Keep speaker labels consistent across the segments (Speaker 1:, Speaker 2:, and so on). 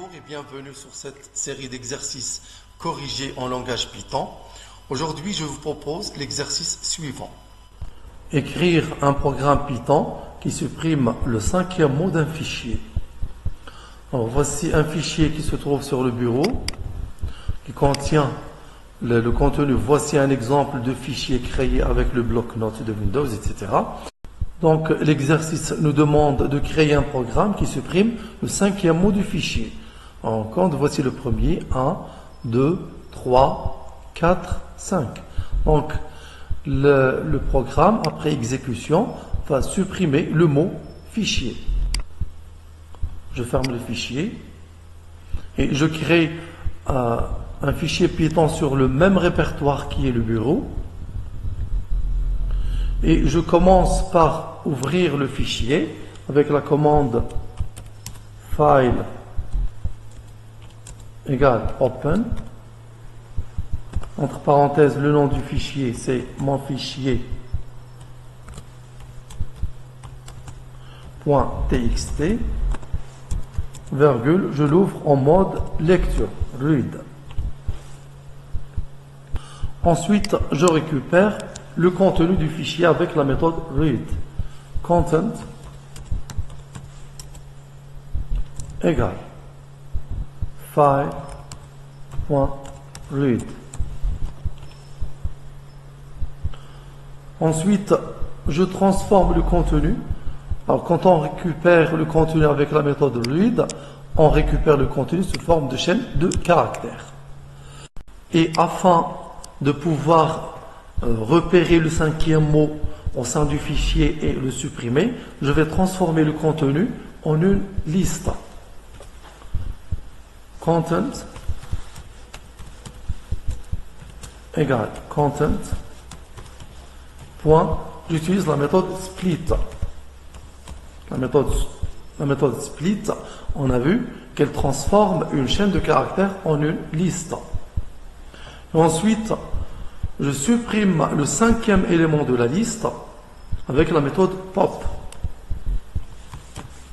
Speaker 1: Bonjour et bienvenue sur cette série d'exercices corrigés en langage Python. Aujourd'hui, je vous propose l'exercice suivant. Écrire un programme Python qui supprime le cinquième mot d'un fichier. Alors, voici un fichier qui se trouve sur le bureau, qui contient le contenu. Voici un exemple de fichier créé avec le bloc-notes de Windows, etc. Donc, l'exercice nous demande de créer un programme qui supprime le cinquième mot du fichier. On compte, voici le premier, 1, 2, 3, 4, 5. Donc, le programme, après exécution, va supprimer le mot fichier. Je ferme le fichier et je crée un fichier Python sur le même répertoire qui est le bureau. Et je commence par ouvrir le fichier avec la commande file égale open. Entre parenthèses, le nom du fichier, c'est mon fichier .txt, virgule, je l'ouvre en mode lecture, read. Ensuite, je récupère le contenu du fichier avec la méthode read. Content égale file.read. Ensuite, je transforme le contenu. Alors, quand on récupère le contenu avec la méthode read, on récupère le contenu sous forme de chaîne de caractères. Et afin de pouvoir repérer le cinquième mot au sein du fichier et le supprimer, je vais transformer le contenu en une liste. Content égale content. Point, j'utilise la méthode split. La méthode split, on a vu qu'elle transforme une chaîne de caractères en une liste. Et ensuite, je supprime le cinquième élément de la liste avec la méthode pop.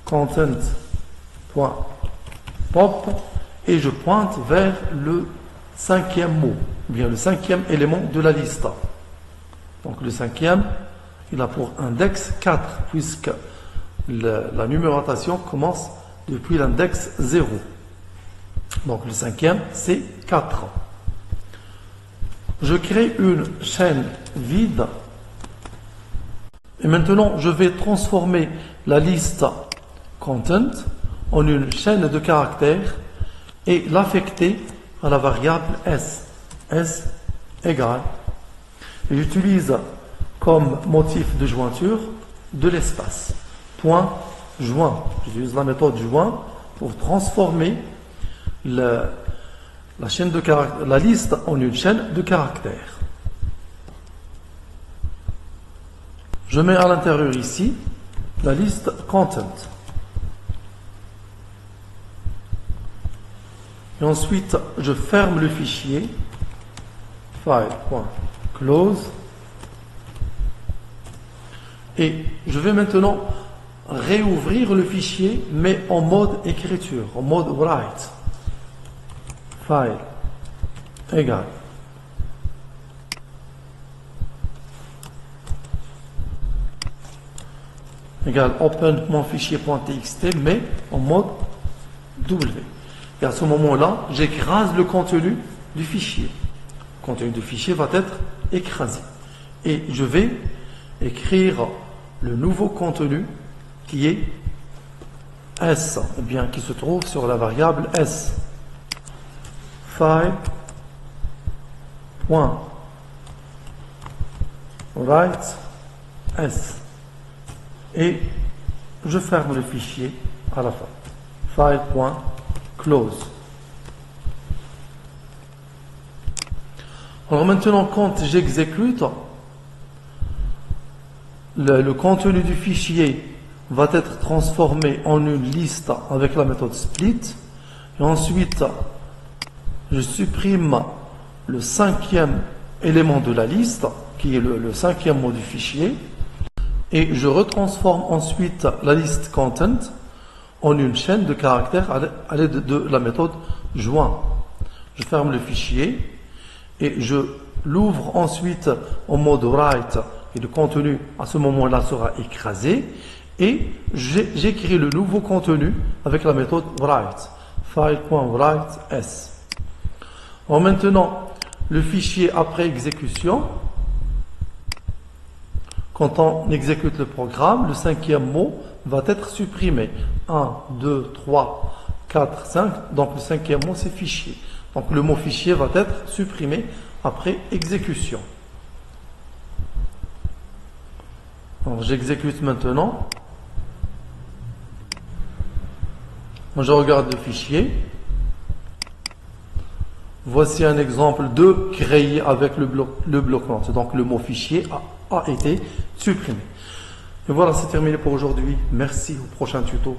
Speaker 1: Content.pop et je pointe vers le cinquième mot, ou bien le cinquième élément de la liste. Donc le cinquième, il a pour index 4, puisque la numérotation commence depuis l'index 0. Donc le cinquième, c'est 4. Je crée une chaîne vide. Et maintenant, je vais transformer la liste content en une chaîne de caractères et l'affecter à la variable s. S égale. J'utilise comme motif de jointure de l'espace. Point joint. J'utilise la méthode joint pour transformer la liste en une chaîne de caractères. Je mets à l'intérieur ici la liste content. Et ensuite, je ferme le fichier file.close et je vais maintenant réouvrir le fichier mais en mode écriture, en mode write. File égale open mon fichier.txt mais en mode W. Et à ce moment-là, j'écrase le contenu du fichier. Le contenu du fichier va être écrasé. Et je vais écrire le nouveau contenu qui est S, eh bien, qui se trouve sur la variable S. File.write S. Et je ferme le fichier à la fin. File.close. Alors maintenant, quand j'exécute, le contenu du fichier va être transformé en une liste avec la méthode split. Et ensuite, je supprime le cinquième élément de la liste, qui est le cinquième mot du fichier. Et je retransforme ensuite la liste content en une chaîne de caractères à l'aide de la méthode joint. Je ferme le fichier et je l'ouvre ensuite en mode write et le contenu à ce moment-là sera écrasé et j'écris le nouveau contenu avec la méthode write, file.write s. Maintenant, le fichier après exécution, quand on exécute le programme, le cinquième mot va être supprimé. 1, 2, 3, 4, 5. Donc le cinquième mot, c'est fichier. Donc le mot fichier va être supprimé après exécution. Alors j'exécute maintenant. Je regarde le fichier. Voici un exemple de créer avec le bloc-notes. Donc le mot fichier a été supprimé. Et voilà, c'est terminé pour aujourd'hui. Merci, au prochain tuto.